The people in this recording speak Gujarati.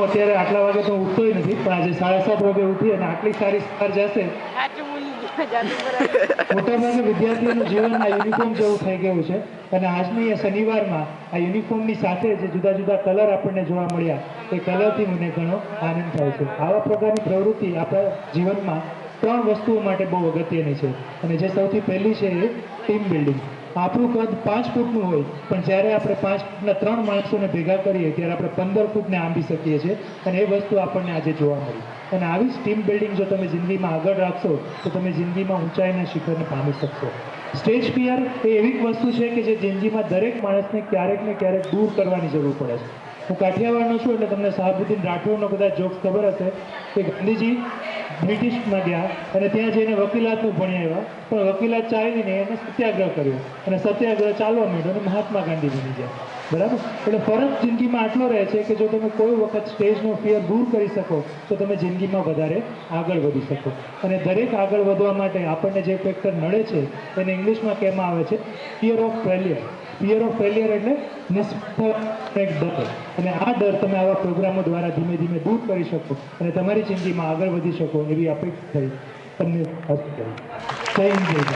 અત્યારે આટલા વાગે તો ઉઠતોય નથી, પણ આજે 7:30 વાગે ઉઠી અને આટલી સારી સવાર જશે. મોટાભાગે વિદ્યાર્થીઓનું જીવન આ યુનિફોર્મ જેવું થઈ ગયું છે અને આજની આ શનિવારમાં આ યુનિફોર્મની સાથે જે જુદા જુદા કલર આપણને જોવા મળ્યા એ કલરથી મને ઘણો આનંદ થાય છે. આવા પ્રકારની પ્રવૃત્તિ આપણા જીવનમાં 3 વસ્તુઓ માટે બહુ અગત્યની છે અને જે સૌથી પહેલી છે એ ટીમ બિલ્ડિંગ. આપણું કદ 5 ફૂટનું હોય, પણ જ્યારે આપણે 5 ફૂટના 3 માણસોને ભેગા કરીએ ત્યારે આપણે 15 ફૂટને આંબી શકીએ છીએ અને એ વસ્તુ આપણને આજે જોવા મળી. અને આવી જ ટીમ બિલ્ડિંગ જો તમે જિંદગીમાં આગળ રાખશો તો તમે જિંદગીમાં ઊંચાઈના શિખરને પામી શકશો. સ્ટેજ ફિયર એ એવી વસ્તુ છે કે જે જિંદગીમાં દરેક માણસને ક્યારેક ને ક્યારેક દૂર કરવાની જરૂર પડે છે. હું કાઠિયાવાડનો છું એટલે તમને શાહબુદ્દીન રાઠોડનો કદાચ જોક્સ ખબર હશે કે ગાંધીજી બ્રિટિશમાં ગયા અને ત્યાં જઈને વકીલાતનું ભણી આવ્યા, પણ વકીલાત ચાલી નહીં, એને સત્યાગ્રહ કર્યો અને સત્યાગ્રહ ચાલવા માંડ્યો અને મહાત્મા ગાંધી બની ગયા. બરાબર? એટલે ફરક જિંદગીમાં આટલો રહે છે કે જો તમે કોઈ વખત સ્ટેજનો ફિયર દૂર કરી શકો તો તમે જિંદગીમાં વધારે આગળ વધી શકો. અને દરેક આગળ વધવા માટે આપણને જે ફેક્ટર નડે છે એને ઇંગ્લિશમાં કહેવામાં આવે છે fear of failure. Fear of failure એટલે નિષ્ફળતાનો એક ડર, અને આ ડર તમે આવા પ્રોગ્રામો દ્વારા ધીમે ધીમે દૂર કરી શકો અને તમારી જિંદગીમાં આગળ વધી શકો એવી અપેક્ષા થઈ તમને હસ્ત કરી. જય હિન્દ.